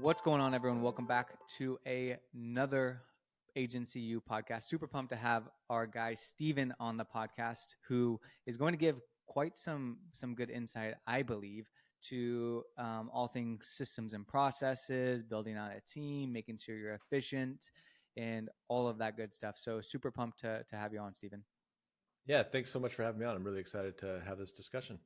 What's going on, everyone? Welcome back to another Agency U podcast. Super pumped to have our guy Steven on the podcast, who is going to give quite some good insight, I believe, to all things systems and processes, building out a team, making sure you're efficient, and all of that good stuff. So super pumped to have you on, Steven. Yeah, thanks so much for having me on. I'm really excited to have this discussion.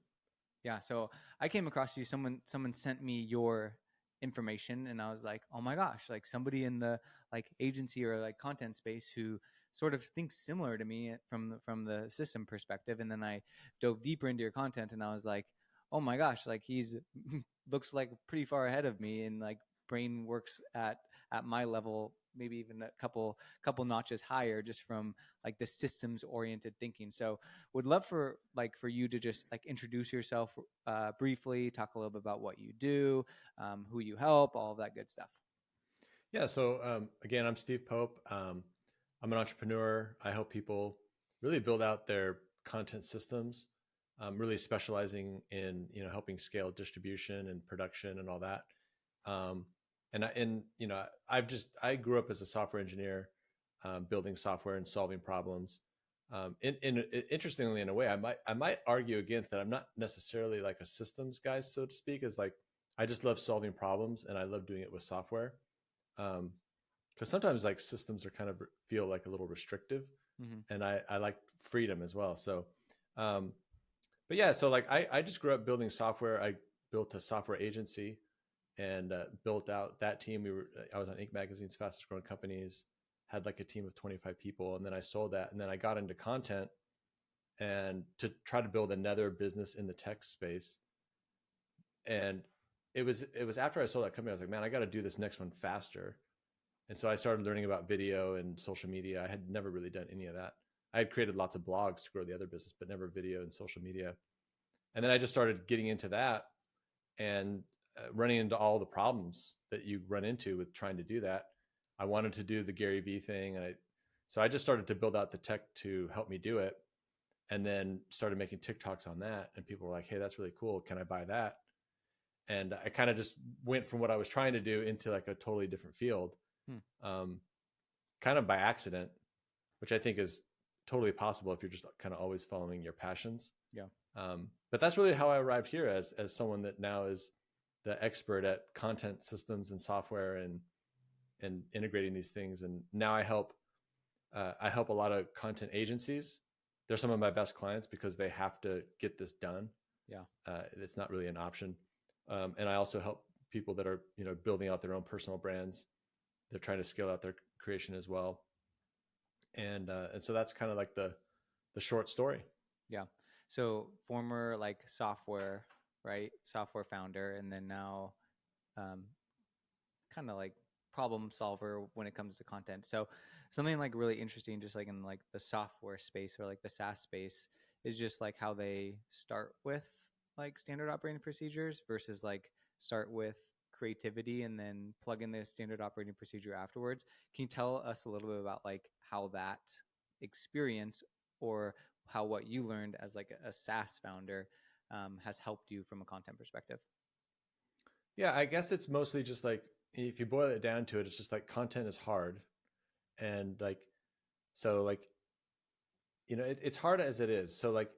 Yeah, so I came across you. Someone sent me your information, and I was like, oh my gosh, like somebody in the like agency or like content space who sort of thinks similar to me from the system perspective. And then I dove deeper into your content, and I was like, oh my gosh, like he's looks like pretty far ahead of me, and like brain works at my level, maybe even a couple notches higher, just from like the systems oriented thinking. So would love for you to just like introduce yourself briefly, talk a little bit about what you do, who you help, all of that good stuff. Yeah, so again, I'm Steve Pope. I'm an entrepreneur. I help people really build out their content systems, really specializing in helping scale distribution and production and all that. I grew up as a software engineer, building software and solving problems. Interestingly, in a way, I might argue against that. I'm not necessarily like a systems guy, so to speak. As like I just love solving problems, and I love doing it with software. Because sometimes like systems are kind of feel like a little restrictive, and I like freedom as well. So, but yeah, so like I just grew up building software. I built a software agency and built out that team. I was on Inc. Magazine's fastest growing companies, had like a team of 25 people, and then I sold that, and then I got into content and to try to build another business in the tech space. And it was after I sold that company, I was like, man, I got to do this next one faster. And so I started learning about video and social media. I had never really done any of that. I had created lots of blogs to grow the other business, but never video and social media. And then I just started getting into that and running into all the problems that you run into with trying to do that. I wanted to do the Gary Vee thing. So I just started to build out the tech to help me do it. And then started making TikToks on that. And people were like, hey, that's really cool. Can I buy that? And I kind of just went from what I was trying to do into like a totally different field, kind of by accident, which I think is totally possible if you're just kind of always following your passions. Yeah. But that's really how I arrived here as someone that now is the expert at content systems and software and integrating these things. And now I help a lot of content agencies. They're some of my best clients because they have to get this done. Yeah. It's not really an option. And I also help people that are, building out their own personal brands. They're trying to scale out their creation as well. And so that's kind of like the short story. Yeah. So former like software founder, and then now kind of like problem solver when it comes to content. So something like really interesting, just like in like the software space or like the SaaS space, is just like how they start with like standard operating procedures versus like start with creativity and then plug in the standard operating procedure afterwards. Can you tell us a little bit about like how that experience, or how what you learned as like a SaaS founder has helped you from a content perspective? Yeah, I guess it's mostly just like, if you boil it down to it, it's just like content is hard. And like, so like, it's hard as it is. So like,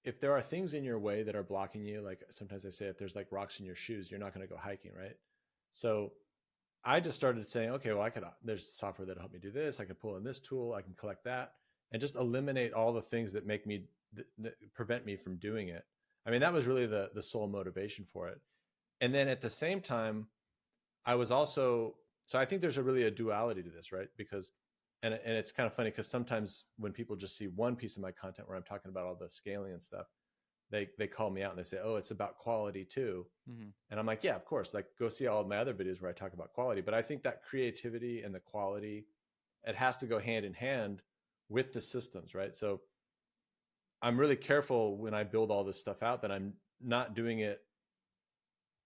if there are things in your way that are blocking you, like sometimes I say, if there's like rocks in your shoes, you're not going to go hiking, right? So I just started saying, okay, well, there's software that'll help me do this. I can pull in this tool, I can collect that, and just eliminate all the things that make me, that prevent me from doing it. I mean, that was really the sole motivation for it. And then at the same time, I was also, so I think there's really a duality to this, right? Because, and it's kind of funny because sometimes when people just see one piece of my content where I'm talking about all the scaling and stuff, they call me out and they say, oh, it's about quality too. And I'm like, yeah, of course, like go see all of my other videos where I talk about quality. But I think that creativity and the quality, it has to go hand in hand with the systems, right? So I'm really careful when I build all this stuff out that I'm not doing it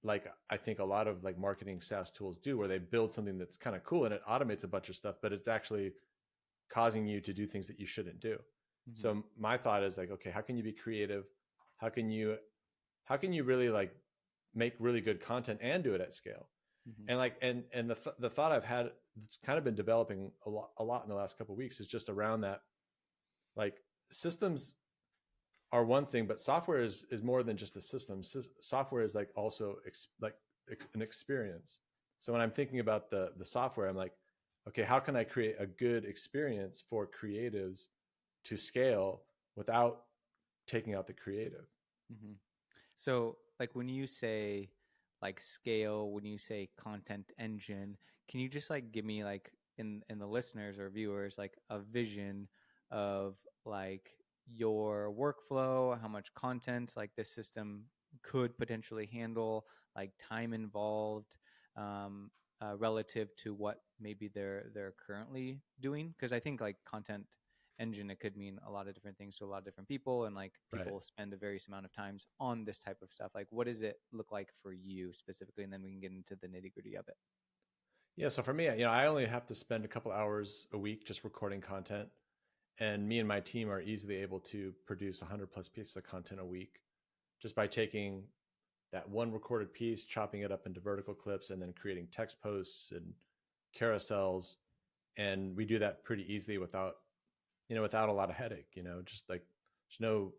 like I think a lot of like marketing SaaS tools do, where they build something that's kind of cool and it automates a bunch of stuff, but it's actually causing you to do things that you shouldn't do. So my thought is like, okay, how can you be creative? How can you really like make really good content and do it at scale? Mm-hmm. And like, and the thought I've had, it's kind of been developing a lot in the last couple of weeks, is just around that. Like, systems are one thing, but software is more than just a system. Software is like also an experience. So when I'm thinking about the software, I'm like, okay, how can I create a good experience for creatives to scale without taking out the creative? Mm-hmm. So, like when you say like scale, when you say content engine, can you just like give me like in the listeners or viewers like a vision of like your workflow, how much content like this system could potentially handle, like time involved, relative to what maybe they're currently doing? Because I think like content engine, it could mean a lot of different things to a lot of different people, and like Right. people spend a various amount of times on this type of stuff. Like what does it look like for you specifically, and then we can get into the nitty gritty of it. Yeah. So for me, I only have to spend a couple hours a week just recording content, and me and my team are easily able to produce 100 plus pieces of content a week just by taking that one recorded piece, chopping it up into vertical clips, and then creating text posts and carousels. And we do that pretty easily without a lot of headache. Just like, there's no,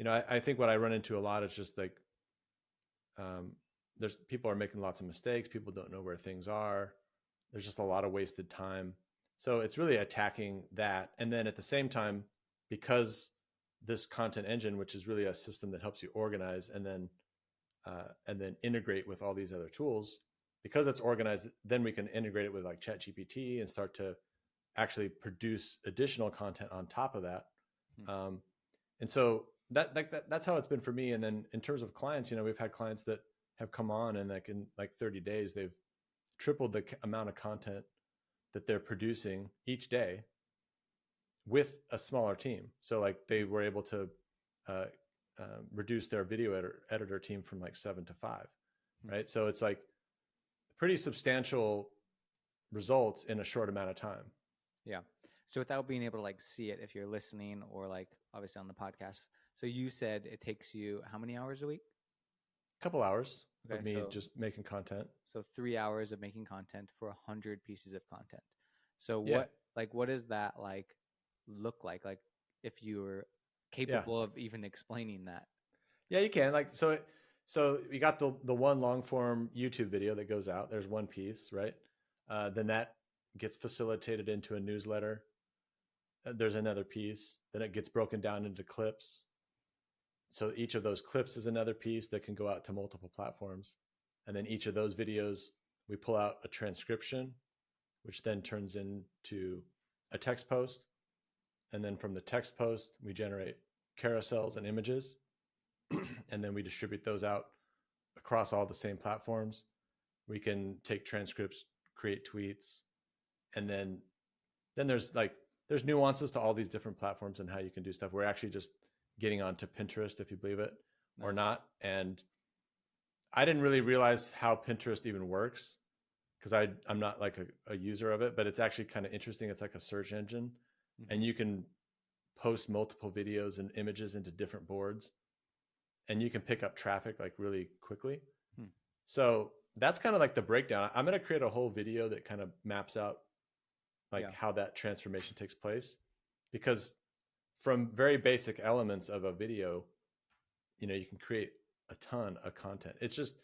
I think what I run into a lot is just like, there's people are making lots of mistakes. People don't know where things are. There's just a lot of wasted time. So it's really attacking that. And then at the same time, because this content engine, which is really a system that helps you organize and then integrate with all these other tools, because it's organized, then we can integrate it with like ChatGPT and start to actually produce additional content on top of that. And so that's how it's been for me. And then in terms of clients, we've had clients that have come on, and like in like 30 days, they've tripled the amount of content that they're producing each day with a smaller team. So like they were able to reduce their video editor team from like 7 to 5, right? So it's like pretty substantial results in a short amount of time. Yeah. So without being able to like see it, if you're listening or like obviously on the podcast, so you said it takes you how many hours a week? A couple hours Okay, of me so just making content. So 3 hours of making content for 100 pieces of content. So Yeah. what does that like look like? Like if you're capable of even explaining that. Yeah, you can. Like, so you got the one long form YouTube video that goes out. There's one piece, right? Then that gets facilitated into a newsletter. There's another piece. Then it gets broken down into clips. So each of those clips is another piece that can go out to multiple platforms. And then each of those videos, we pull out a transcription, which then turns into a text post. And then from the text post, we generate carousels and images. And then we distribute those out across all the same platforms. We can take transcripts, create tweets, and then there's nuances to all these different platforms and how you can do stuff. We're actually just getting onto Pinterest, if you believe it or not. And I didn't really realize how Pinterest even works because I'm not like a user of it, but it's actually kind of interesting. It's like a search engine, and you can post multiple videos and images into different boards, and you can pick up traffic like really quickly. So that's kind of like the breakdown. I'm going to create a whole video that kind of maps out like how that transformation takes place, because from very basic elements of a video, you can create a ton of content. It's just,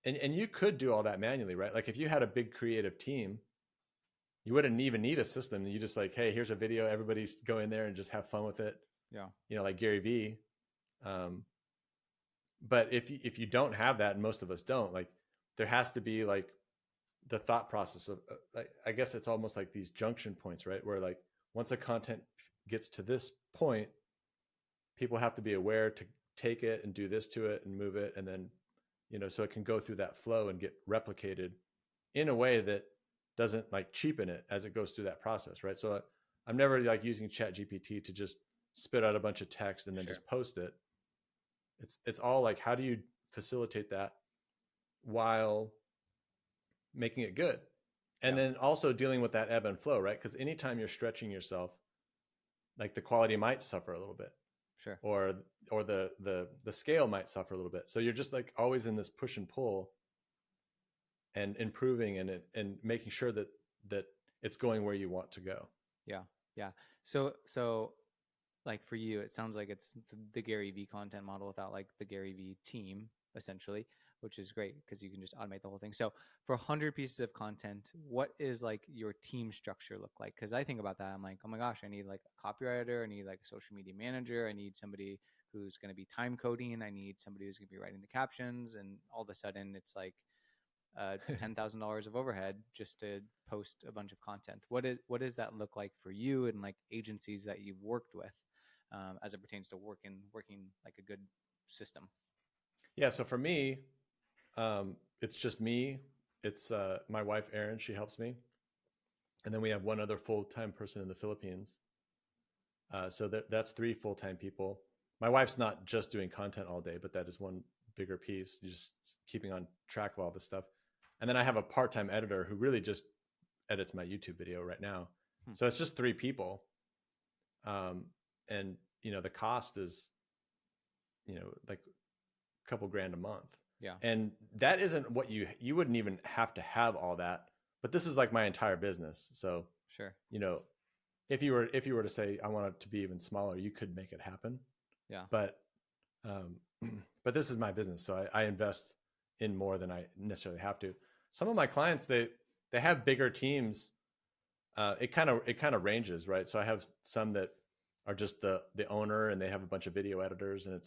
and you could do all that manually, right? Like if you had a big creative team, you wouldn't even need a system. You just like, hey, here's a video. Everybody's go in there and just have fun with it. Yeah. Like Gary Vee. But if you don't have that, and most of us don't, like there has to be like the thought process of, I guess it's almost like these junction points, right? Where like once a content gets to this point, people have to be aware to take it and do this to it and move it. And then, so it can go through that flow and get replicated in a way that doesn't like cheapen it as it goes through that process. Right. So I'm never like using ChatGPT to just spit out a bunch of text and then just post it. It's all like, how do you facilitate that while making it good? And then also dealing with that ebb and flow, right? Because anytime you're stretching yourself, like the quality might suffer a little bit. Sure. Or the scale might suffer a little bit. So you're just like always in this push and pull. and improving and making sure that it's going where you want to go. Yeah. Yeah. So like for you, it sounds like it's the Gary V content model without like the Gary V team, essentially, which is great because you can just automate the whole thing. So for 100 pieces of content, what is like your team structure look like? Because I think about that, I'm like, oh my gosh, I need like a copywriter, I need like a social media manager, I need somebody who's going to be time coding, I need somebody who's going to be writing the captions, and all of a sudden it's like $10,000 of overhead just to post a bunch of content. What does that look like for you and like agencies that you've worked with, as it pertains to working like a good system? Yeah. So for me, it's just me. It's my wife, Erin. She helps me. And then we have one other full-time person in the Philippines. So that's three full-time people. My wife's not just doing content all day, but that is one bigger piece, just keeping on track of all this stuff. And then I have a part-time editor who really just edits my YouTube video right now. So it's just three people. And the cost is, like a couple grand a month. Yeah. And that isn't what you wouldn't even have to have all that, but this is like my entire business. So, Sure. if you were to say, I want it to be even smaller, you could make it happen. Yeah. But this is my business. So I invest in more than I necessarily have to. Some of my clients, they have bigger teams. It kind of ranges, right? So I have some that are just the owner and they have a bunch of video editors, and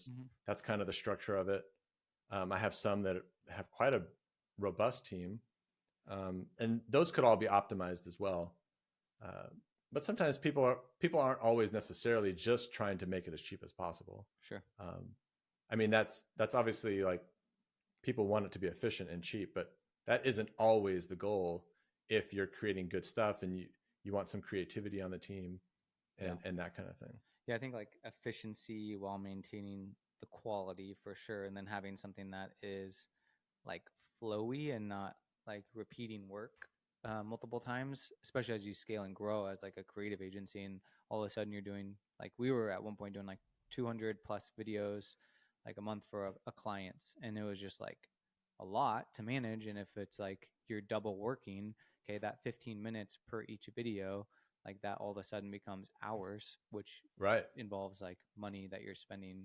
that's kind of the structure of it. I have some that have quite a robust team, and those could all be optimized as well. But sometimes people aren't always necessarily just trying to make it as cheap as possible. Sure. I mean, that's obviously like people want it to be efficient and cheap, but that isn't always the goal if you're creating good stuff and you want some creativity on the team and that kind of thing. Yeah, I think like efficiency while maintaining the quality for sure, and then having something that is like flowy and not like repeating work multiple times, especially as you scale and grow as like a creative agency, and all of a sudden you're doing like we were at one point doing like 200 plus videos like a month for a clients, and it was just like a lot to manage. And if it's like you're double working, okay, that 15 minutes per each video, like that all of a sudden becomes hours, which right involves like money that you're spending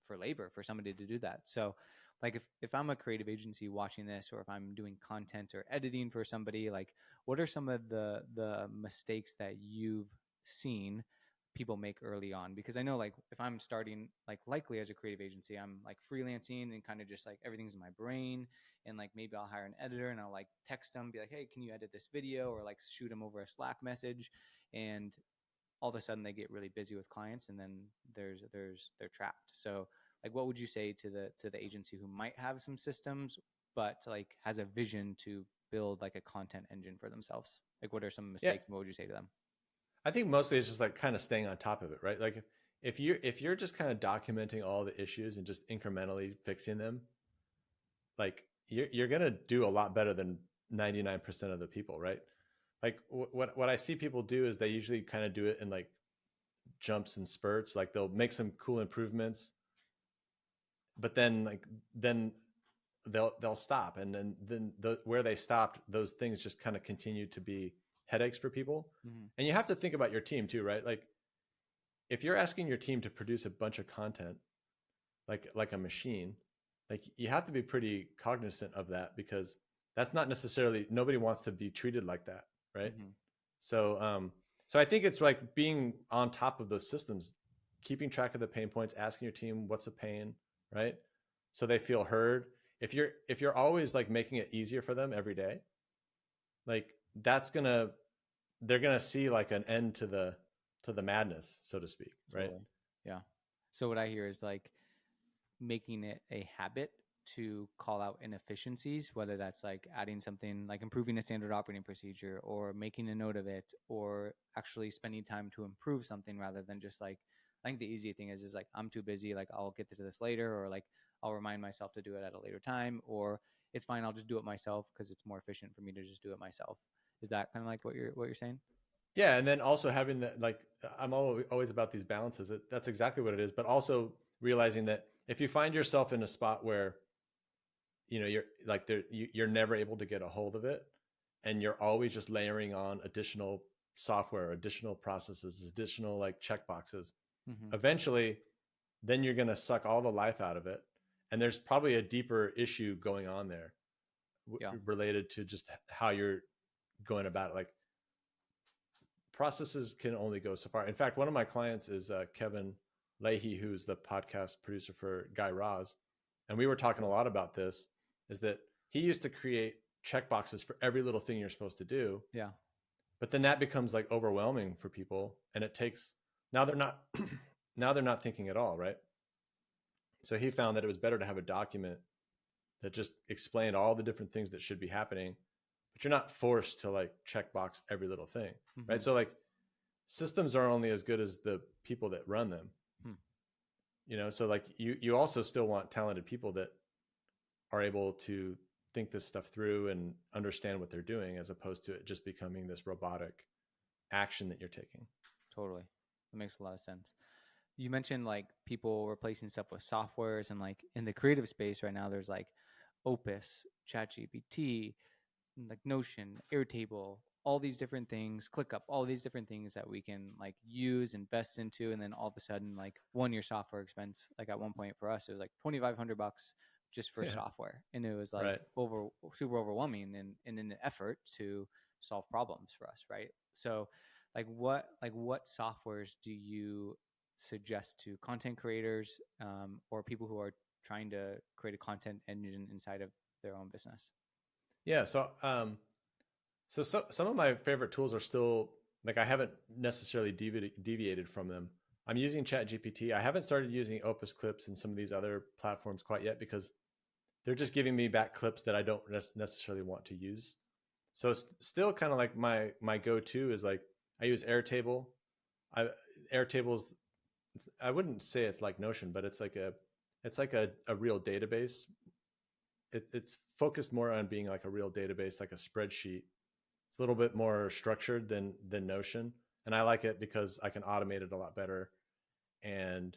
for labor for somebody to do that. So like if I'm a creative agency watching this, or if I'm doing content or editing for somebody, like what are some of the mistakes that you've seen people make early on? Because I know like if I'm starting like likely as a creative agency, I'm like freelancing and kind of just like everything's in my brain, and like maybe I'll hire an editor and I'll like text them, be like, hey, can you edit this video, or like shoot them over a Slack message, and all of a sudden they get really busy with clients, and then they're trapped. So like what would you say to the agency who might have some systems but like has a vision to build like a content engine for themselves? Like what are some mistakes and what would you say to them? I think mostly it's just like kind of staying on top of it, right? Like if you're just kind of documenting all the issues and just incrementally fixing them, like you're gonna do a lot better than 99% of the people, right? Like what I see people do is they usually kind of do it in like jumps and spurts. Like they'll make some cool improvements, but then they'll stop, and then where they stopped, those things just kind of continue to be headaches for people. And you have to think about your team too, right? Like if you're asking your team to produce a bunch of content like a machine, like you have to be pretty cognizant of that, because that's not necessarily, nobody wants to be treated like that, right? So I think it's like being on top of those systems, keeping track of the pain points, asking your team what's a pain, right? So they feel heard. If you're always like making it easier for them every day, like they're gonna see like an end to the madness, so to speak, right? Totally. Yeah. So what I hear is like making it a habit to call out inefficiencies, whether that's like adding something like improving a standard operating procedure, or making a note of it, or actually spending time to improve something, rather than just like, I think the easy thing is like, I'm too busy, like I'll get to this later, or like I'll remind myself to do it at a later time, or it's fine, I'll just do it myself because it's more efficient for me to just do it myself. Is that kind of like what you're saying? Yeah. And then also having that, like, I'm always about these balances. That's exactly what it is. But also realizing that if you find yourself in a spot where you're like you're never able to get a hold of it, and you're always just layering on additional software, additional processes, additional like checkboxes. Mm-hmm. Eventually, then you're going to suck all the life out of it, and there's probably a deeper issue going on there Yeah. related to just how you're going about it. Like processes can only go so far. In fact, one of my clients is Kevin Leahy, who's the podcast producer for Guy Raz, and we were talking a lot about this. Is that he used to create checkboxes for every little thing you're supposed to do. Yeah. But then that becomes like overwhelming for people, and it takes now they're not now they're not thinking at all, right? So he found that it was better to have a document that just explained all the different things that should be happening, but you're not forced to like checkbox every little thing, Mm-hmm. right? So like systems are only as good as the people that run them. So like you also still want talented people that are able to think this stuff through and understand what they're doing, as opposed to it just becoming this robotic action that you're taking. Totally. That makes a lot of sense. You mentioned like people replacing stuff with softwares, and like in the creative space right now, there's like Opus, ChatGPT, like Notion, Airtable, all these different things, ClickUp, all these different things that we can like use, invest into, and then all of a sudden, like 1 year software expense. Like at one point for us, it was like $2,500 just for software, and it was like super overwhelming, and in an effort to solve problems for us, right? So, what softwares do you suggest to content creators, or people who are trying to create a content engine inside of their own business? Yeah. So some of my favorite tools are still like I haven't necessarily deviated from them. I'm using ChatGPT. I haven't started using Opus Clips and some of these other platforms quite yet, because they're just giving me back clips that I don't necessarily want to use. So it's still kind of like my go-to is like I use Airtable. Airtable's, I wouldn't say it's like Notion, but it's like a real database. It's focused more on being like a real database, like a spreadsheet. It's a little bit more structured than Notion, and I like it because I can automate it a lot better, and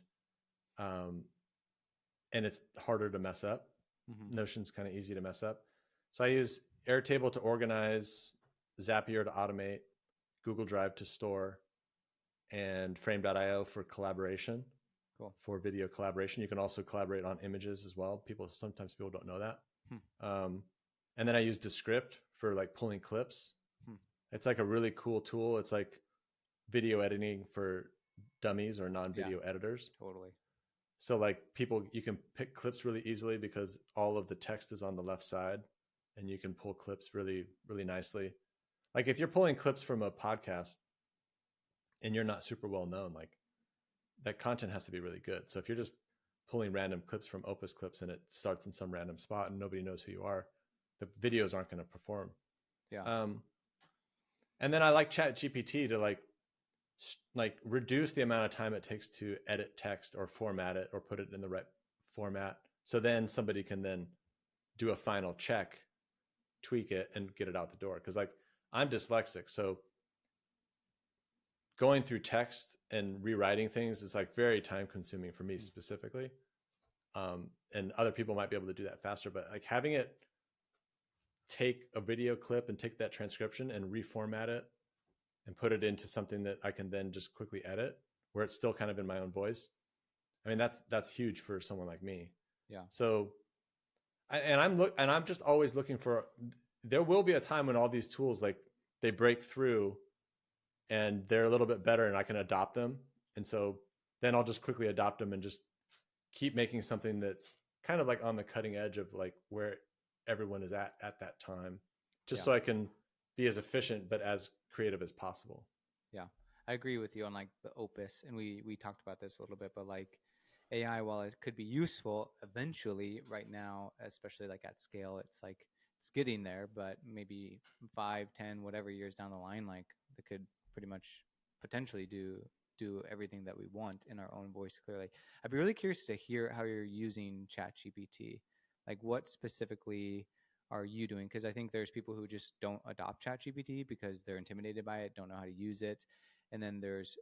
um, and it's harder to mess up. Mm-hmm. Notion's kind of easy to mess up. So I use Airtable to organize, Zapier to automate, Google Drive to store, and Frame.io for collaboration. Cool. For video collaboration. You can also collaborate on images as well. Sometimes people don't know that. And then I use Descript for like pulling clips. It's like a really cool tool. It's like video editing for dummies or non-video editors. Totally. So like you can pick clips really easily because all of the text is on the left side, and you can pull clips really, really nicely. Like if you're pulling clips from a podcast and you're not super well known, like that content has to be really good. So if you're just pulling random clips from Opus Clips and it starts in some random spot and nobody knows who you are, the videos aren't going to perform. Yeah. And then I like ChatGPT to like reduce the amount of time it takes to edit text or format it or put it in the right format. So then somebody can then do a final check, tweak it, and get it out the door. Because like I'm dyslexic, so going through text and rewriting things is like very time consuming for me specifically. And other people might be able to do that faster, but like having it take a video clip and take that transcription and reformat it and put it into something that I can then just quickly edit where it's still kind of in my own voice. I mean, that's huge for someone like me. Yeah. So, I'm just always looking for, there will be a time when all these tools, like they break through and they're a little bit better and I can adopt them. And so then I'll just quickly adopt them and just keep making something that's kind of like on the cutting edge of like where everyone is at that time, just so I can be as efficient but as creative as possible. Yeah, I agree with you on like the Opus, and we talked about this a little bit, but like AI, while it could be useful eventually, right now, especially like at scale, it's like it's getting there, but maybe 5, 10, whatever years down the line, like it could pretty much potentially do everything that we want in our own voice clearly. I'd be really curious to hear how you're using ChatGPT. Like what specifically are you doing? Because I think there's people who just don't adopt ChatGPT because they're intimidated by it, don't know how to use it. And then there's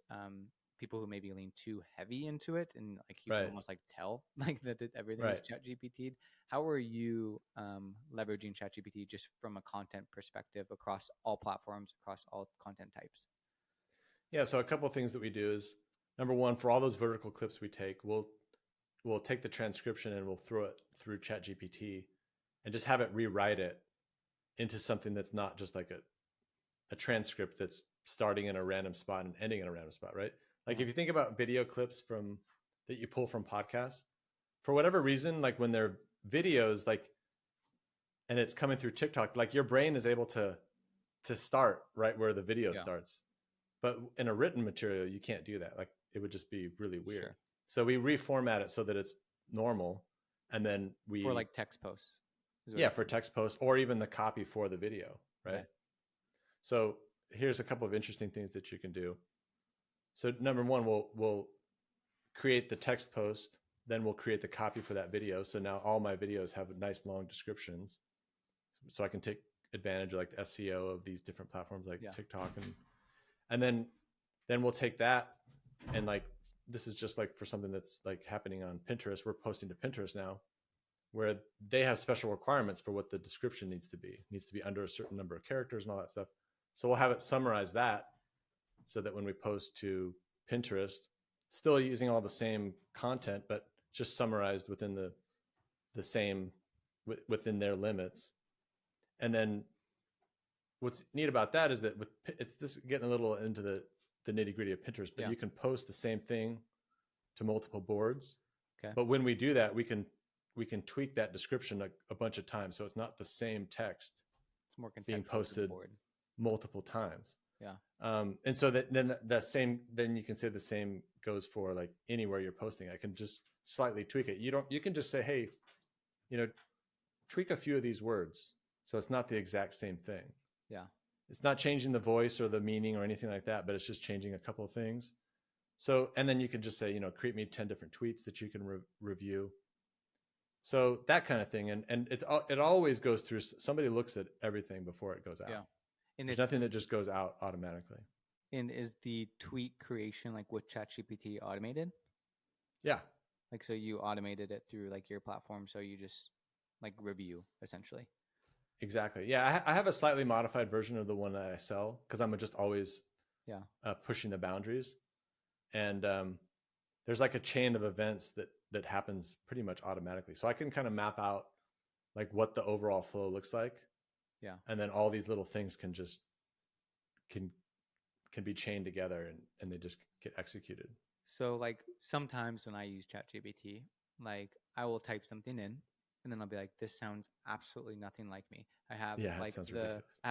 people who maybe lean too heavy into it, and like you can Right. almost like tell like that everything is Right. ChatGPT. How are you leveraging ChatGPT just from a content perspective across all platforms, across all content types? Yeah. So a couple of things that we do is, number one, for all those vertical clips we take, we'll take the transcription and we'll throw it through ChatGPT and just have it rewrite it into something that's not just like a transcript that's starting in a random spot and ending in a random spot, right? Like if you think about video clips from that you pull from podcasts, for whatever reason, like when they're videos, like, and it's coming through TikTok, like your brain is able to start right where the video Yeah. starts. But in a written material, you can't do that. Like it would just be really weird. Sure. So we reformat it so that it's normal. And then For like text posts. Yeah, for text posts or even the copy for the video, right? Okay. So here's a couple of interesting things that you can do. So number one, we'll create the text post, then we'll create the copy for that video. So now all my videos have nice long descriptions. So I can take advantage of like the SEO of these different platforms like TikTok and then we'll take that and like this is just like for something that's like happening on Pinterest. We're posting to Pinterest now, where they have special requirements for what the description needs to be. It needs to be under a certain number of characters and all that stuff. So we'll have it summarize that so that when we post to Pinterest, still using all the same content, but just summarized within the same, within their limits. And then what's neat about that is that it's this getting a little into the nitty gritty of Pinterest, but you can post the same thing to multiple boards. Okay. But when we do that, we can tweak that description a bunch of times. So it's not the same text it's more being posted multiple times. Yeah. And so then you can say the same goes for like anywhere you're posting. I can just slightly tweak it. You can just say, hey, tweak a few of these words. So it's not the exact same thing. Yeah. It's not changing the voice or the meaning or anything like that, but it's just changing a couple of things. So, and then you can just say, create me 10 different tweets that you can review. So that kind of thing. And it always goes through, somebody looks at everything before it goes out. Yeah. And there's nothing that just goes out automatically. And is the tweet creation like with ChatGPT automated? Yeah. Like, so you automated it through like your platform. So you just like review essentially. Exactly. Yeah. I have a slightly modified version of the one that I sell because I'm just always pushing the boundaries. And there's like a chain of events that happens pretty much automatically. So I can kind of map out like what the overall flow looks like. Yeah. And then all these little things can be chained together and they just get executed. So like sometimes when I use ChatGPT, like I will type something in and then I'll be like, this sounds absolutely nothing like me. I have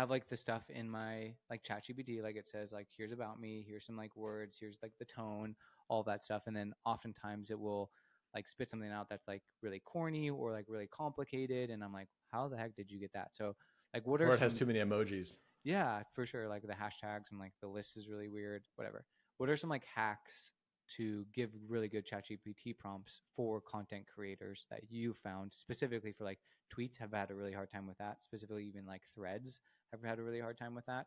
like the stuff in my like ChatGPT, like it says like, here's about me, here's some like words, here's like the tone, all that stuff. And then oftentimes it will like spit something out that's like really corny or like really complicated. And I'm like, how the heck did you get that? So like what are it has too many emojis. Yeah, for sure. Like the hashtags and like the list is really weird, whatever. What are some like hacks to give really good ChatGPT prompts for content creators that you found specifically for like tweets? Have had a really hard time with that. Specifically, even like threads have had a really hard time with that.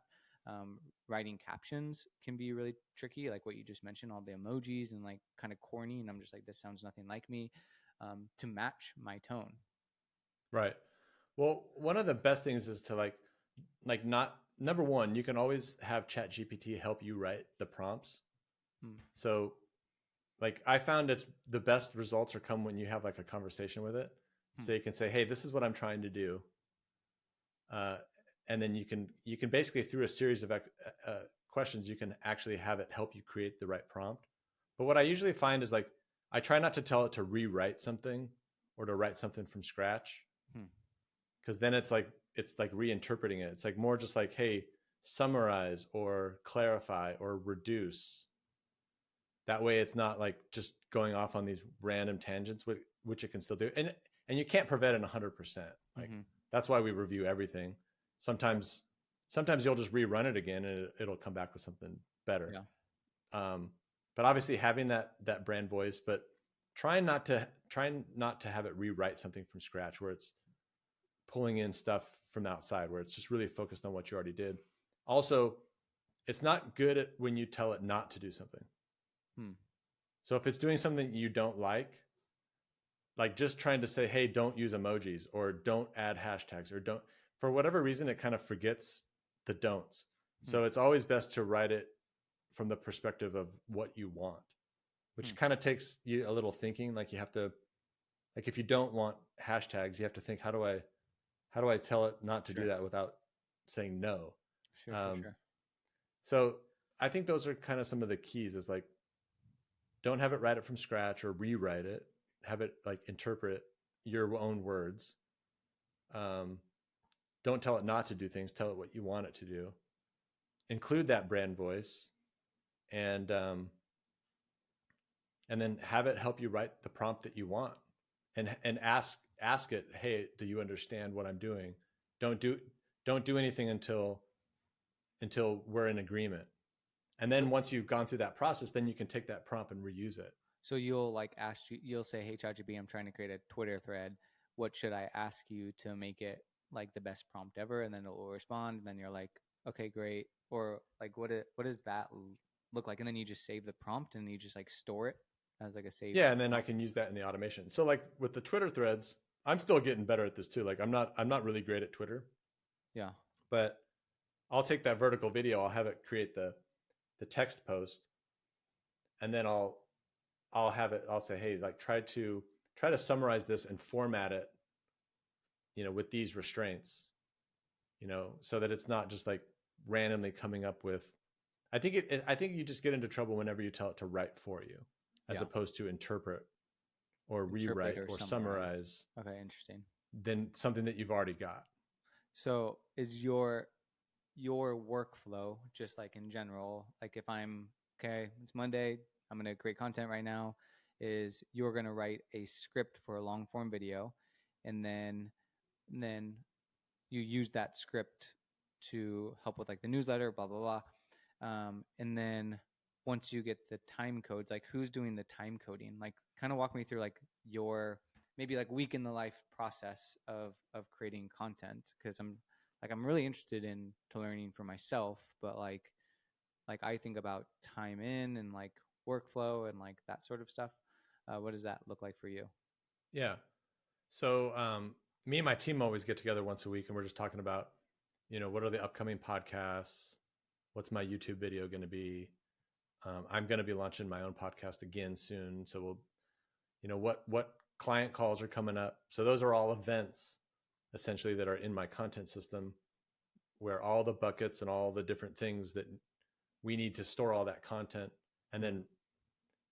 Writing captions can be really tricky, like what you just mentioned, all the emojis and like kind of corny. And I'm just like, this sounds nothing like me. To match my tone. Right. Well, one of the best things is to like not, number one, you can always have ChatGPT help you write the prompts. So like I found it's the best results are come when you have like a conversation with it. So you can say, hey, this is what I'm trying to do. And then you can basically through a series of questions, you can actually have it help you create the right prompt. But what I usually find is like, I try not to tell it to rewrite something or to write something from scratch. Because then it's like reinterpreting it. It's like more just like, hey, summarize or clarify or reduce. That way it's not like just going off on these random tangents, which it can still do. And you can't prevent it 100%. Like that's why we review everything. Sometimes you'll just rerun it again and it'll come back with something better. Yeah. But obviously having that brand voice, but trying not to have it rewrite something from scratch where it's pulling in stuff from outside, where it's just really focused on what you already did. Also, it's not good at when you tell it not to do something. Hmm. So if it's doing something you don't like just trying to say, hey, don't use emojis or don't add hashtags or don't, for whatever reason, it kind of forgets the don'ts. Hmm. So it's always best to write it from the perspective of what you want, which kind of takes you a little thinking. Like you have to, like if you don't want hashtags, you have to think, how do I tell it not to do that without saying no? Sure. So I think those are kind of some of the keys, is like, don't have it write it from scratch or rewrite it. Have it like interpret your own words. Don't tell it not to do things. Tell it what you want it to do. Include that brand voice, and then have it help you write the prompt that you want, and ask it, hey, do you understand what I'm doing? Don't do anything until we're in agreement. And then once you've gone through that process, then you can take that prompt and reuse it. So you'll like you'll say, hey, ChatGPT, I'm trying to create a Twitter thread. What should I ask you to make it like the best prompt ever? And then it will respond. And then you're like, okay, great. Or like, what does that look like? And then you just save the prompt and you just like store it as like a save. Yeah. And then I can use that in the automation. So like with the Twitter threads, I'm still getting better at this too. Like I'm not really great at Twitter. Yeah. But I'll take that vertical video, I'll have it create the text post, and then I'll say, hey, like try to summarize this and format it, with these restraints, so that it's not just like randomly coming up with. I think you just get into trouble whenever you tell it to write for you, as opposed to interpret or rewrite or summarize. Okay, interesting. Than something that you've already got. So is your workflow just like in general, like if I'm okay, it's Monday, I'm going to create content right now, is you're going to write a script for a long form video, and then you use that script to help with like the newsletter, blah blah blah, and then once you get the time codes, like who's doing the time coding? Like kind of walk me through like your maybe like week in the life process of creating content, because I'm really interested in to learning for myself, but like I think about time in and like workflow and like that sort of stuff. What does that look like for you? Yeah. So me and my team always get together once a week, and we're just talking about, what are the upcoming podcasts? What's my YouTube video going to be? I'm going to be launching my own podcast again soon. So we'll, what client calls are coming up. So those are all events essentially that are in my content system, where all the buckets and all the different things that we need to store all that content and then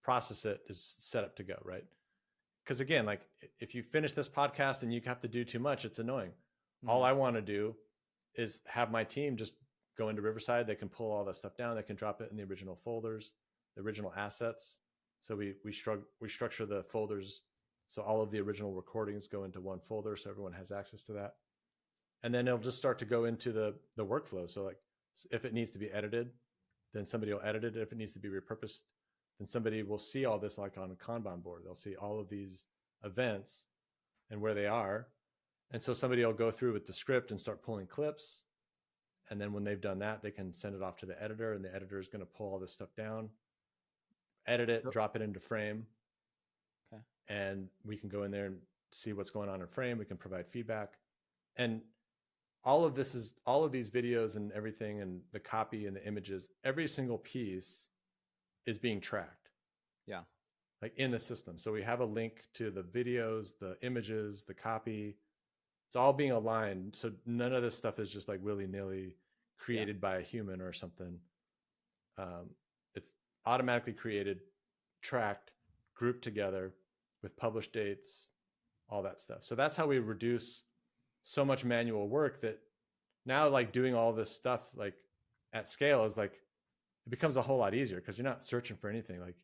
process it is set up to go, right? Because again, like if you finish this podcast and you have to do too much, it's annoying. All I want to do is have my team just go into Riverside. They can pull all that stuff down. They can drop it in the original folders, the original assets. So we structure the folders so all of the original recordings go into one folder, so everyone has access to that. And then it'll just start to go into the workflow. So like if it needs to be edited, then somebody will edit it. If it needs to be repurposed, then somebody will see all this like on a Kanban board. They'll see all of these events and where they are. And so somebody will go through with the script and start pulling clips. And then when they've done that, they can send it off to the editor, and the editor is going to pull all this stuff down, edit it, drop it into Frame. Okay. And we can go in there and see what's going on in Frame. We can provide feedback. And all of these videos and everything, and the copy and the images, every single piece is being tracked. Yeah. Like in the system. So we have a link to the videos, the images, the copy. It's all being aligned. So none of this stuff is just like willy-nilly created by a human or something. It's automatically created, tracked, grouped together with published dates, all that stuff. So that's how we reduce so much manual work, that now like doing all this stuff like at scale is like, it becomes a whole lot easier, because you're not searching for anything. Like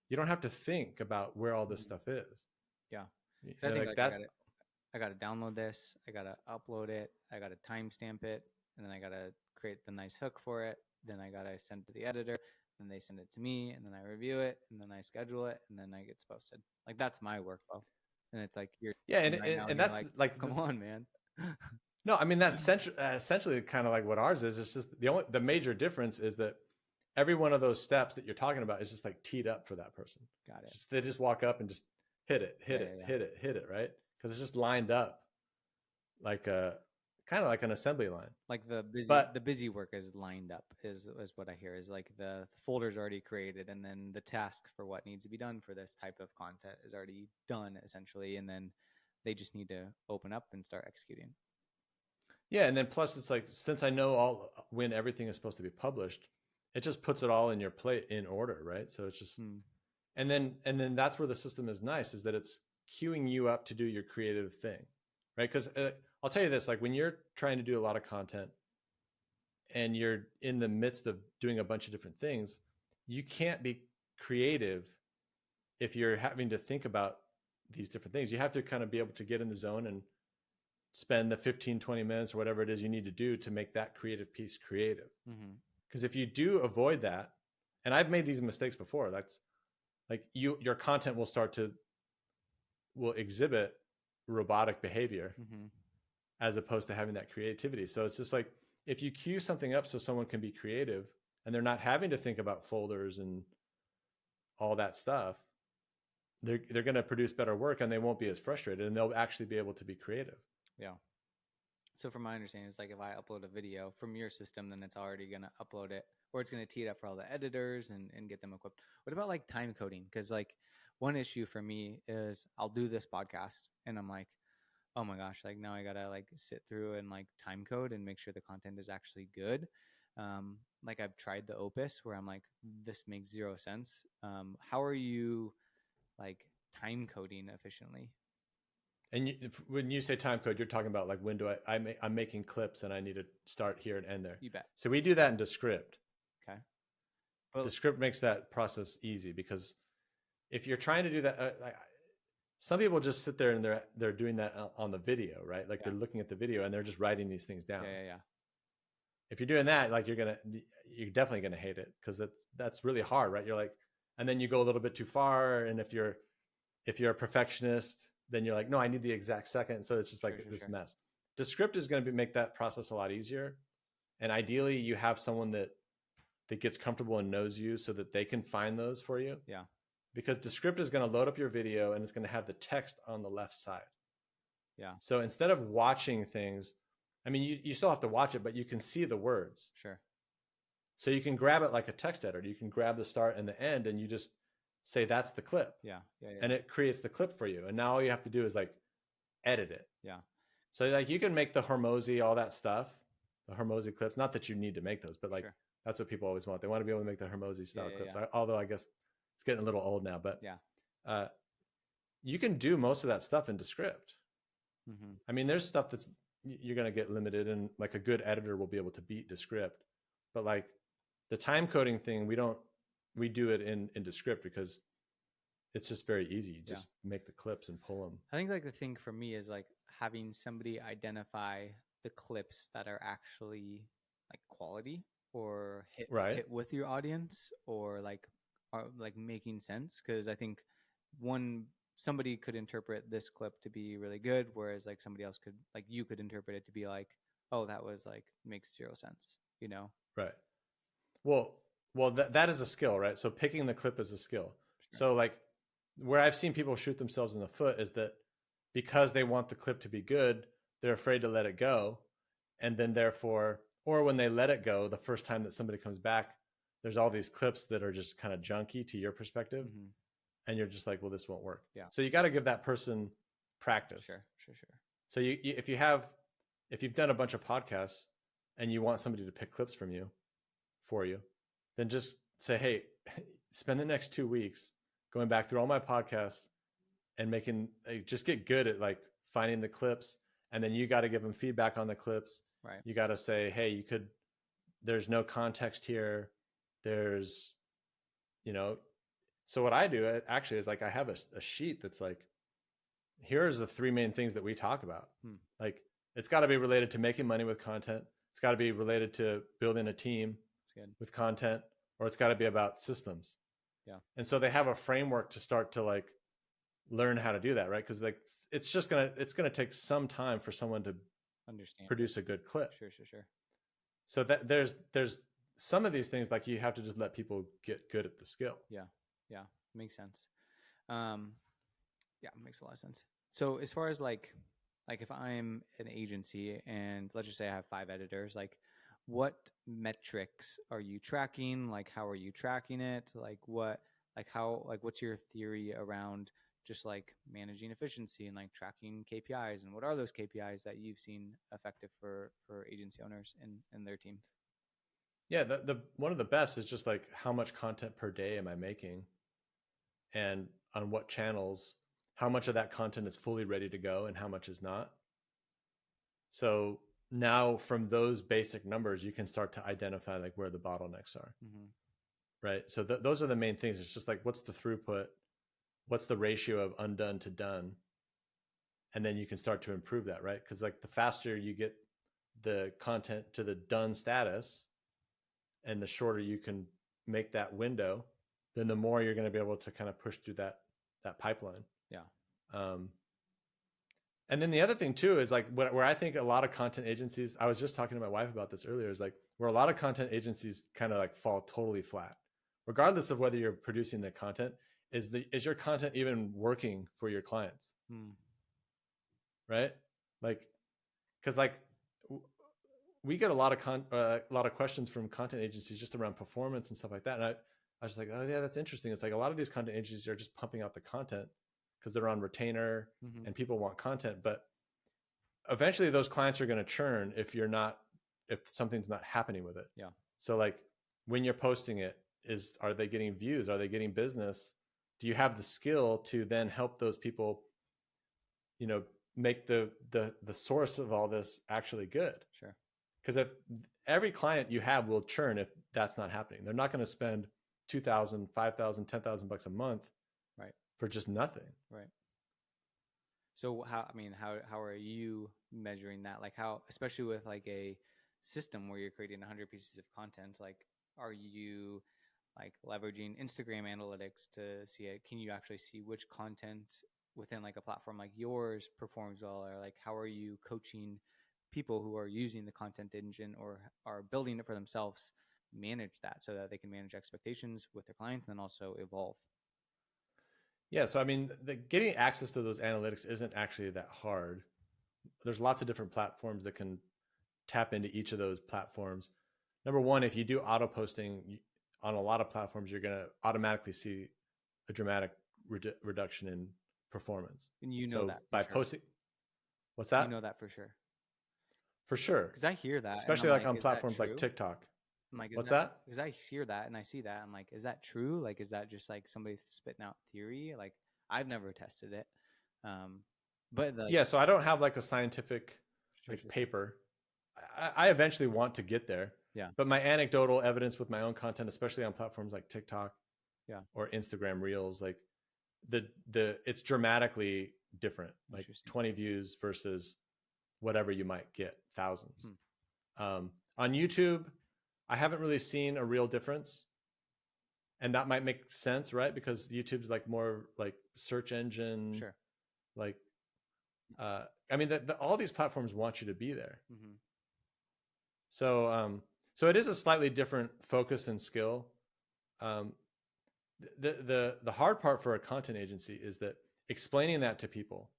you don't have to think about where all this stuff is. Yeah. I think like that I got to download this. I got to upload it. I got to timestamp it. And then I got to create the nice hook for it. Then I got to send it to the editor. Then they send it to me. And then I review it. And then I schedule it. And then I get posted. Like that's my workflow. And it's like, you're and that's like come on, man. No, I mean, that's essentially kind of like what ours is. It's just the major difference is that every one of those steps that you're talking about is just like teed up for that person. Got it. They just walk up and just hit it, hit it, right? Because it's just lined up like a kind of like an assembly line. Like the busy work is lined up is what I hear, is like the folder's already created, and then the task for what needs to be done for this type of content is already done essentially, and then they just need to open up and start executing. Yeah, and then plus it's like, since I know when everything is supposed to be published, it just puts it all in your plate in order, right? So it's just and then that's where the system is nice, is that it's queuing you up to do your creative thing, right? Because I'll tell you this, like when you're trying to do a lot of content and you're in the midst of doing a bunch of different things, you can't be creative if you're having to think about these different things. You have to kind of be able to get in the zone and spend the 15, 20 minutes or whatever it is you need to do to make that creative piece creative. Because if you do avoid that, and I've made these mistakes before, that's like your content will exhibit robotic behavior as opposed to having that creativity. So it's just like, if you queue something up so someone can be creative and they're not having to think about folders and all that stuff, they're going to produce better work, and they won't be as frustrated, and they'll actually be able to be creative. Yeah. So from my understanding, it's like if I upload a video from your system, then it's already going to upload it, or it's going to tee it up for all the editors and get them equipped. What about like time coding? Because like one issue for me is I'll do this podcast and I'm like, oh my gosh, like now I got to like sit through and like time code and make sure the content is actually good. Like I've tried the Opus where I'm like, this makes zero sense. How are you like time coding efficiently? And when you say time code, you're talking about like, when do I'm making clips and I need to start here and end there. You bet. So we do that in Descript. Okay. Well, Descript makes that process easy, because if you're trying to do that, some people just sit there and they're doing that on the video, right? Like they're looking at the video and they're just writing these things down. Yeah. If you're doing that, like you're definitely gonna hate it, because that's really hard, right? You're like, and then you go a little bit too far, and if you're a perfectionist, then you're like, no, I need the exact second. So it's just like this mess. Descript is going to make that process a lot easier. And ideally you have someone that gets comfortable and knows you, so that they can find those for you. Yeah. Because Descript is going to load up your video and it's going to have the text on the left side. Yeah. So instead of watching things, I mean, you still have to watch it, but you can see the words. Sure. So you can grab it like a text editor. You can grab the start and the end, and you just say that's the clip. Yeah. And it creates the clip for you. And now all you have to do is like edit it. Yeah. So like you can make the Hormozy, all that stuff, the Hormozy clips. Not that you need to make those, but like that's what people always want. They want to be able to make the Hormozy style clips. Although I guess it's getting a little old now, but you can do most of that stuff in Descript. I mean, there's stuff that's you're going to get limited, and like a good editor will be able to beat Descript. But like the time coding thing, we do it in Descript because it's just very easy. You just make the clips and pull them. I think like the thing for me is like having somebody identify the clips that are actually like quality or hit with your audience, or like are like making sense. Because I think somebody could interpret this clip to be really good, whereas like somebody else could, like you could interpret it to be like, oh, that was like makes zero sense, you know? Right. Well, that is a skill, right? So picking the clip is a skill. Sure. So like where I've seen people shoot themselves in the foot is that because they want the clip to be good, they're afraid to let it go. And then therefore, or when they let it go, the first time that somebody comes back, there's all these clips that are just kind of junky to your perspective. And you're just like, well, this won't work. Yeah. So you got to give that person practice. Sure. So if you've done a bunch of podcasts and you want somebody to pick clips for you, then just say, hey, spend the next 2 weeks going back through all my podcasts and just get good at like finding the clips. And then you got to give them feedback on the clips. Right. You got to say, hey, there's no context here. There's, so what I do actually is like, I have a sheet that's like, here's the 3 main things that we talk about. Like it's got to be related to making money with content. It's got to be related to building a team with content, or it's got to be about systems. Yeah. And so they have a framework to start to like learn how to do that, right? Because like it's going to take some time for someone to understand, produce a good clip. Sure. So that there's some of these things, like you have to just let people get good at the skill. Yeah. Makes sense. Yeah, makes a lot of sense. So as far as like if I'm an agency and let's just say I have 5 editors, like what metrics are you tracking? Like how are you tracking it? What's your theory around just like managing efficiency and like tracking KPIs, and what are those KPIs that you've seen effective for agency owners and their team? Yeah, the one of the best is just like how much content per day am I making, and on what channels, how much of that content is fully ready to go and how much is not. So now from those basic numbers, you can start to identify like where the bottlenecks are. Mm-hmm. Right. So those are the main things. It's just like, what's the throughput? What's the ratio of undone to done? And then you can start to improve that, right? Because like the faster you get the content to the done status and the shorter you can make that window, then the more you're going to be able to kind of push through that pipeline. Yeah. And then the other thing too is like where I think a lot of content agencies, I was just talking to my wife about this earlier, is like where a lot of content agencies kind of like fall totally flat, regardless of whether you're producing the content. Is your content even working for your clients? Right? Like, because like we get a lot of questions from content agencies just around performance and stuff like that. And I was like, oh yeah, that's interesting. It's like a lot of these content agencies are just pumping out the content because they're on retainer and people want content, but eventually those clients are going to churn if something's not happening with it. Yeah. So like when you're posting it, are they getting views? Are they getting business? Do you have the skill to then help those people, make the source of all this actually good? Sure. Because if every client you have will churn if that's not happening. They're not going to spend $2,000, $5,000, $10,000 a month, right, for just nothing. Right. So how are you measuring that? Like how, especially with like a system where you're creating 100 pieces of content, like are you like leveraging Instagram analytics to see it? Can you actually see which content within like a platform like yours performs well? Or like how are you coaching people who are using the content engine or are building it for themselves manage that so that they can manage expectations with their clients and then also evolve? Yeah. So, I mean, getting access to those analytics isn't actually that hard. There's lots of different platforms that can tap into each of those platforms. Number one, if you do auto posting on a lot of platforms, you're going to automatically see a dramatic reduction in performance. And you know so that by sure. posting, what's that? You know that for sure. For sure. Because I hear that. Especially like on platforms like TikTok. I'm like, what's that? Because I hear that and I see that. I'm like, is that true? Like, is that just like somebody spitting out theory? Like, I've never tested it. But yeah, so I don't have like a scientific paper. I eventually want to get there. Yeah. But my anecdotal evidence with my own content, especially on platforms like TikTok, yeah, or Instagram Reels, like it's dramatically different. Like 20 views versus whatever you might get, thousands. On YouTube, I haven't really seen a real difference. And that might make sense, right? Because YouTube's like more like search engine. Sure. Like, I mean, all these platforms want you to be there. So it is a slightly different focus and skill. The hard part for a content agency is that explaining that to people,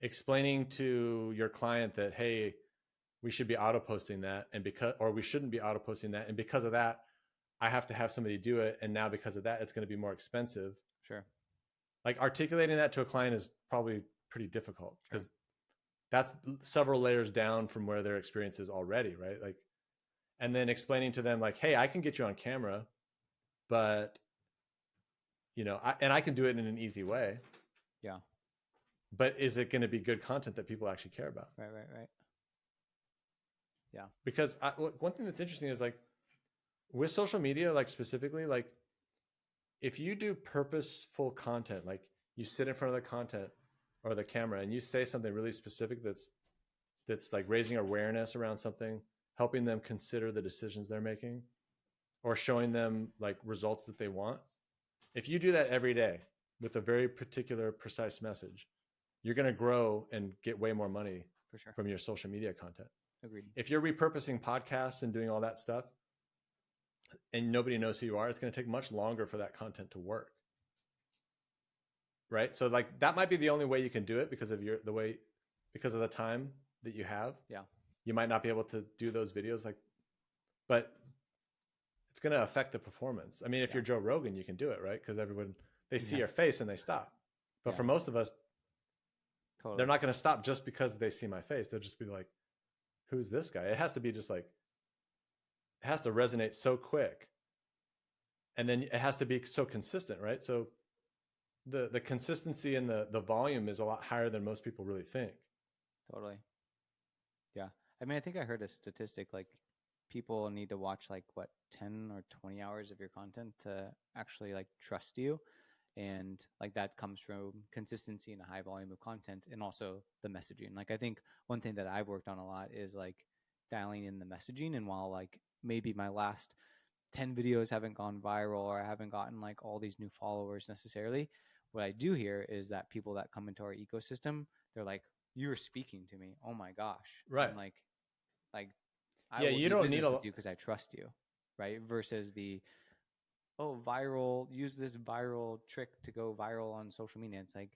explaining to your client that, hey, we should be auto posting that, or we shouldn't be auto posting that, and because of that, I have to have somebody do it, and now because of that, it's going to be more expensive. Sure. Like articulating that to a client is probably pretty difficult because that's several layers down from where their experience is already, right? Like, and then explaining to them like, hey, I can get you on camera, but I can do it in an easy way. Yeah. But is it going to be good content that people actually care about? Right. Yeah. Because one thing that's interesting is like with social media, like specifically, like if you do purposeful content, like you sit in front of the content or the camera and you say something really specific that's like raising awareness around something, helping them consider the decisions they're making, or showing them like results that they want. If you do that every day with a very particular, precise message, you're going to grow and get way more money for sure from your social media content. Agreed. If you're repurposing podcasts and doing all that stuff, and nobody knows who you are, it's going to take much longer for that content to work. Right. So like that might be the only way you can do it because of because of the time that you have. Yeah. You might not be able to do those videos but it's going to affect the performance. I mean, if you're Joe Rogan, you can do it, right? Because everyone, they see your face and they stop. But for most of us, they're not going to stop just because they see my face. They'll just be like, who's this guy? It has to be just like, it has to resonate so quick. And then it has to be so consistent, right? So the consistency and the volume is a lot higher than most people really think. Totally. Yeah. I mean, I think I heard a statistic like people need to watch like what 10 or 20 hours of your content to actually like trust you. And like that comes from consistency and a high volume of content and also the messaging. Like I think one thing that I've worked on a lot is like dialing in the messaging. And while like maybe my last 10 videos haven't gone viral or I haven't gotten like all these new followers necessarily, what I do hear is that people that come into our ecosystem, they're like, you're speaking to me. Oh my gosh. Right. And like I will you do don't business need with you because I trust you. Right. Versus the, oh, viral, use this viral trick to go viral on social media. It's like,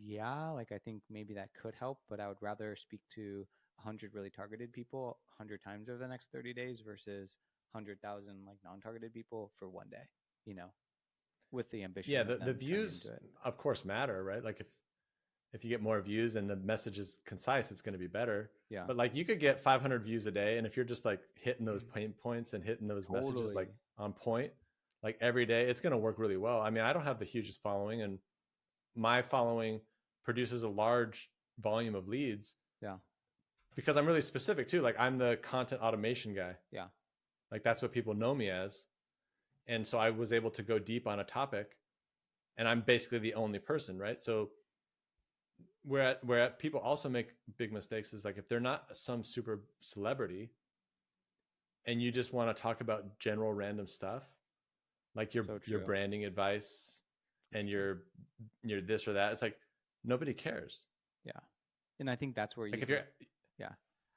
yeah, like I think maybe that could help, but I would rather speak to 100 really targeted people 100 times over the next 30 days versus 100,000 like non-targeted people for one day, you know, with the ambition of the them turning views into it. of course matter, right? Like if you get more views and the message is concise, it's going to be better. Yeah. But like you could get 500 views a day, and if you're just like hitting those pain points and hitting those messages like on point, like every day, it's going to work really well. I mean, I don't have the hugest following, and my following produces a large volume of leads. Yeah. Because I'm really specific too. Like I'm the content automation guy. Yeah. Like that's what people know me as. And so I was able to go deep on a topic, and I'm basically the only person, right? So where people also make big mistakes is like if they're not some super celebrity and you just want to talk about general random stuff, like your branding advice and your this or that, it's like nobody cares. Yeah. And I think that's where you like if you're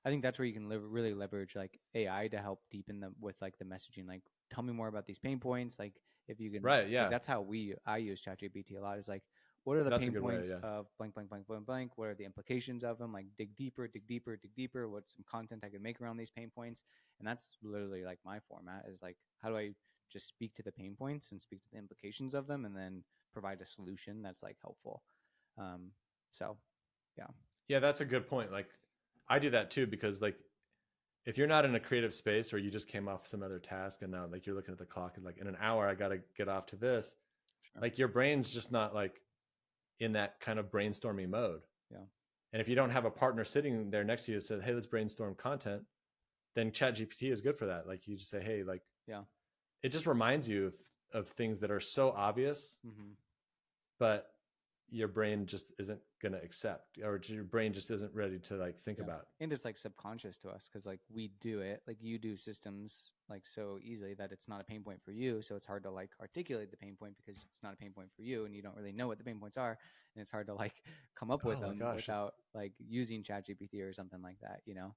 I think that's where you can really leverage like AI to help deepen them with like the messaging. Like, tell me more about these pain points. Like, if you can, right, yeah, like, that's how I use ChatGPT a lot. Is like, what are the pain points of blank, blank, blank, blank, blank? What are the implications of them? Like, dig deeper, dig deeper, dig deeper. What's some content I can make around these pain points? And that's literally like my format is like, how do I just speak to the pain points and speak to the implications of them, and then provide a solution that's like helpful. So, yeah, that's a good point. Like I do that too, because like if you're not in a creative space or you just came off some other task and now like you're looking at the clock and like in an hour I got to get off to this, like your brain's just not like in that kind of brainstorming mode. Yeah. And if you don't have a partner sitting there next to you that says, hey, let's brainstorm content, then ChatGPT is good for that. Like you just say, hey, like, yeah, it just reminds you of things that are so obvious, but your brain just isn't going to accept, or your brain just isn't ready to like think about. And it's like subconscious to us because like we do it, like you do systems like so easily that it's not a pain point for you. So it's hard to like articulate the pain point because it's not a pain point for you and you don't really know what the pain points are. And it's hard to like come up with them without like using ChatGPT or something like that, you know?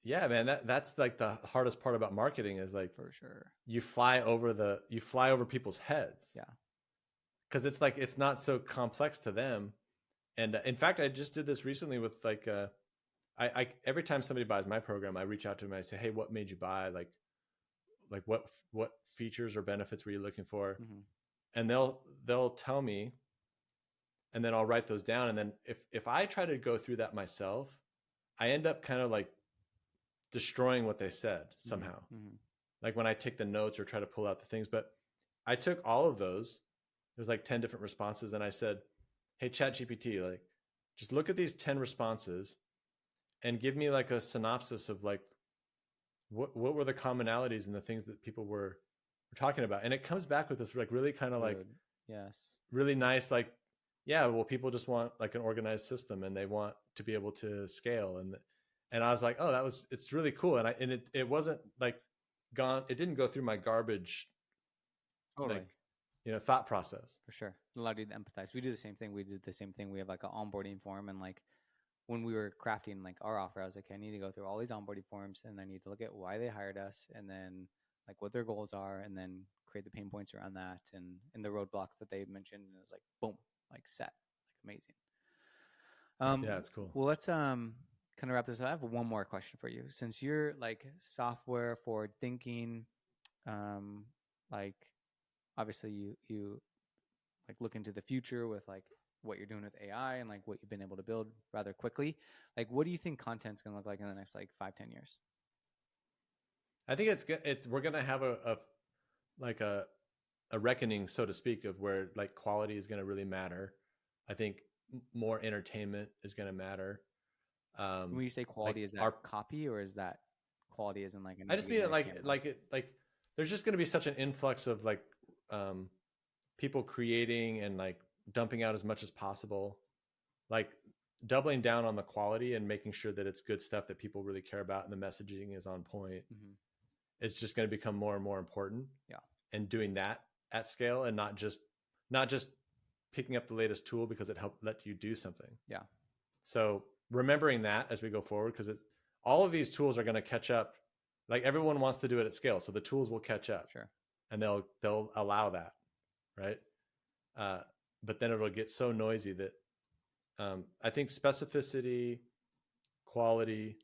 Yeah, man, that's like the hardest part about marketing is like, for sure, you fly over people's heads. Yeah. Cause it's like, it's not so complex to them. And in fact, I just did this recently with like, I every time somebody buys my program, I reach out to them and I say, hey, what made you buy? Like what features or benefits were you looking for? And they'll tell me, and then I'll write those down. And then if I try to go through that myself, I end up kind of like destroying what they said somehow. Like when I take the notes or try to pull out the things, but I took all of those. There's like 10 different responses. And I said, hey, ChatGPT, like just look at these 10 responses and give me like a synopsis of like, what were the commonalities and the things that people were talking about. And it comes back with this like really kind of like, really nice, like, yeah, well, people just want like an organized system and they want to be able to scale. And I was like, oh, it's really cool. And it wasn't like it didn't go through my garbage, like, thought process. For sure. It allowed you to empathize. We do the same thing. We did the same thing. We have like an onboarding form, and like when we were crafting like our offer, I was like, I need to go through all these onboarding forms and I need to look at why they hired us and then like what their goals are, and then create the pain points around that and the roadblocks that they mentioned. And it was like, boom, like set, like amazing. Yeah, it's cool. Well, let's kind of wrap this up. I have one more question for you. Since you're like software forward thinking, like obviously you like look into the future with like what you're doing with AI and like what you've been able to build rather quickly. Like, what do you think content's going to look like in the next like 5-10 years? I think we're gonna have like a reckoning, so to speak, of where like quality is gonna really matter. I think more entertainment is gonna matter. When you say Like quality, is that our copy or is that quality as in like a I just mean negative it noise canceling? like there's just gonna be such an influx of like um people creating and like dumping out as much as possible, like doubling down on the quality and making sure that it's good stuff that people really care about and the messaging is on point. Mm-hmm. It's just going to become more and more important. Yeah. And doing that at scale and not just picking up the latest tool because it helped let you do something. Yeah. So remembering that as we go forward, because it's all of these tools are going to catch up. Like everyone wants to do it at scale, so the tools will catch up. Sure. And they'll allow that, right? But then it'll get so noisy that I think specificity, quality,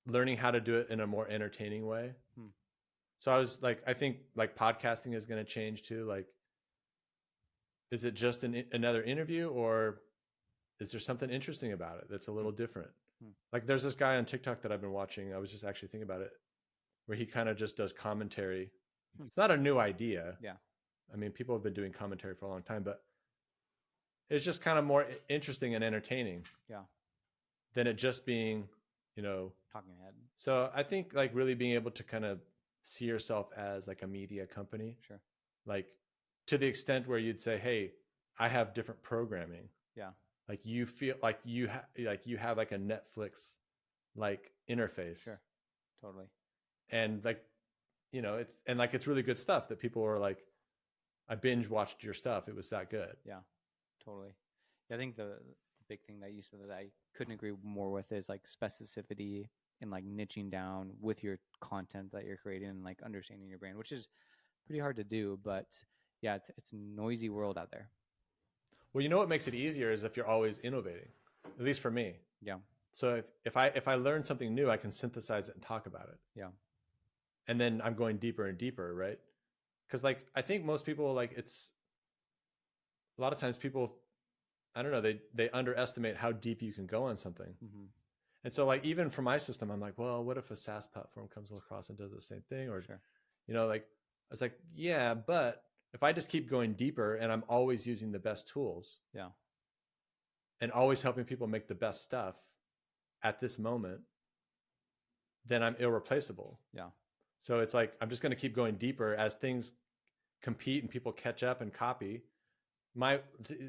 learning how to do it in a more entertaining way. So I was like, I think like podcasting is going to change too. Like, is it just another interview, or is there something interesting about it that's a little different? Like there's this guy on TikTok that I've been watching. I was just actually thinking about it, where he kind of just does commentary. It's not a new idea. Yeah. I mean, people have been doing commentary for a long time, but it's just kind of more interesting and entertaining. Yeah. Than it just being, talking head. So I think like really being able to kind of see yourself as like a media company. Sure. Like to the extent where you'd say, hey, I have different programming. Yeah. Like you feel like you have like a Netflix like interface. Sure. Totally. And like, it's really good stuff that people are like, I binge watched your stuff. It was that good. Yeah, totally. Yeah, I think the big thing that you said that I couldn't agree more with is like specificity and like niching down with your content that you're creating and like understanding your brand, which is pretty hard to do. But yeah, it's a noisy world out there. Well, what makes it easier is if you're always innovating, at least for me. Yeah. So if I learn something new, I can synthesize it and talk about it. Yeah. And then I'm going deeper and deeper, right? Because like I think most people like it's a lot of times people, I don't know, they underestimate how deep you can go on something. Mm-hmm. And so like even for my system, I'm like, well, what if a SaaS platform comes across and does the same thing? Or sure. Like I was like, yeah, but if I just keep going deeper and I'm always using the best tools, yeah, and always helping people make the best stuff at this moment, then I'm irreplaceable. Yeah. So it's like I'm just going to keep going deeper as things compete and people catch up and copy.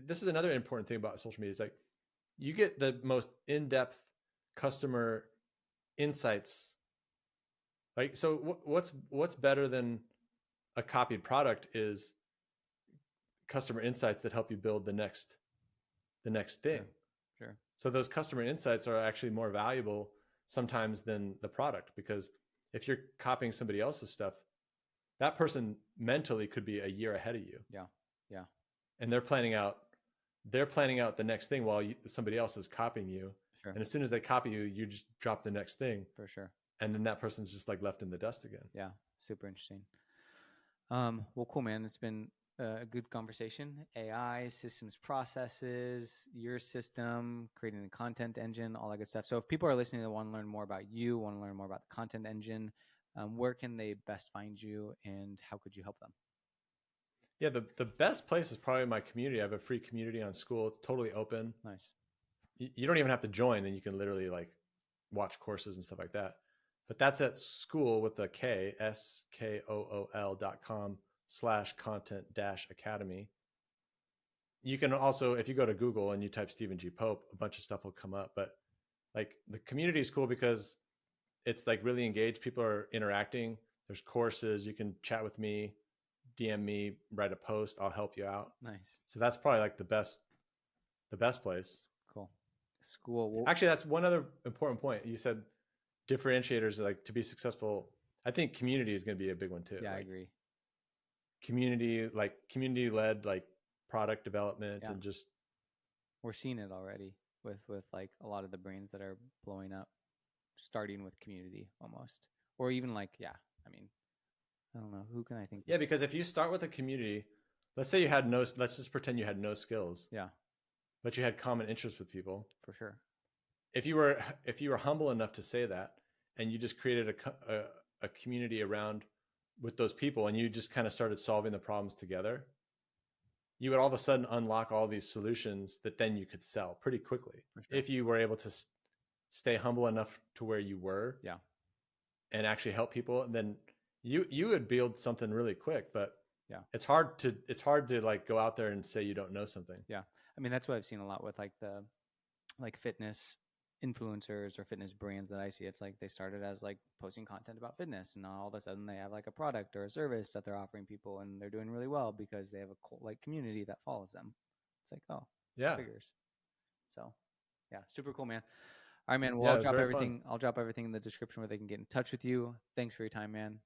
This is another important thing about social media is like you get the most in-depth customer insights. Like, so what's better than a copied product is customer insights that help you build the next thing. Sure. So those customer insights are actually more valuable sometimes than the product, because if you're copying somebody else's stuff, that person mentally could be a year ahead of you. Yeah. Yeah. And they're planning out the next thing while somebody else is copying you. Sure. And as soon as they copy you, you just drop the next thing. For sure. And then that person's just like left in the dust again. Yeah. Super interesting. Well, cool, man. It's been a good conversation. AI, systems, processes, your system, creating a content engine, all that good stuff. So if people are listening that want to learn more about you, want to learn more about the content engine, where can they best find you and how could you help them? Yeah, the best place is probably my community. I have a free community on School, totally open. Nice. You don't even have to join, and you can literally like watch courses and stuff like that. But that's at School with a K, SKOOL.com/content-academy. You can also, if you go to Google and you type Stephen G. Pope, a bunch of stuff will come up. But like the community is cool because it's like really engaged. People are interacting. There's courses. You can chat with me, DM me, write a post. I'll help you out. Nice. So that's probably like the best place. Cool. School. Actually, that's one other important point. You said differentiators, like to be successful. I think community is going to be a big one too. Yeah, I Like agree. community led, like product development, Yeah. and just We're seeing it already with like a lot of the brands that are blowing up, starting with community almost, or even like, yeah, I mean, I don't know, who can I think of? yeah. Because if you start with a community, let's say you had no, let's just pretend you had no skills, Yeah, but you had common interests with people. for sure. If you were humble enough to say that, and you just created a community around with those people, and you just kind of started solving the problems together, you would all of a sudden unlock all these solutions that then you could sell pretty quickly For sure. if you were able to stay humble enough to where you were, Yeah. and actually help people. And then you would build something really quick. But Yeah. it's hard to like go out there and say you don't know something. Yeah. I mean, that's what I've seen a lot with like the like fitness influencers or fitness brands that I see. It's like they started as like posting content about fitness, and now all of a sudden they have like a product or a service that they're offering people, and they're doing really well because they have a cult like community that follows them. It's like, oh, Yeah. figures. So yeah, super cool, man. All right, man. Well, Yeah, it was very fun. I'll drop everything in the description where they can get in touch with you. Thanks for your time, man.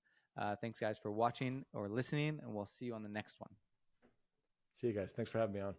Thanks guys for watching or listening, and we'll see you on the next one. See you guys. Thanks for having me on.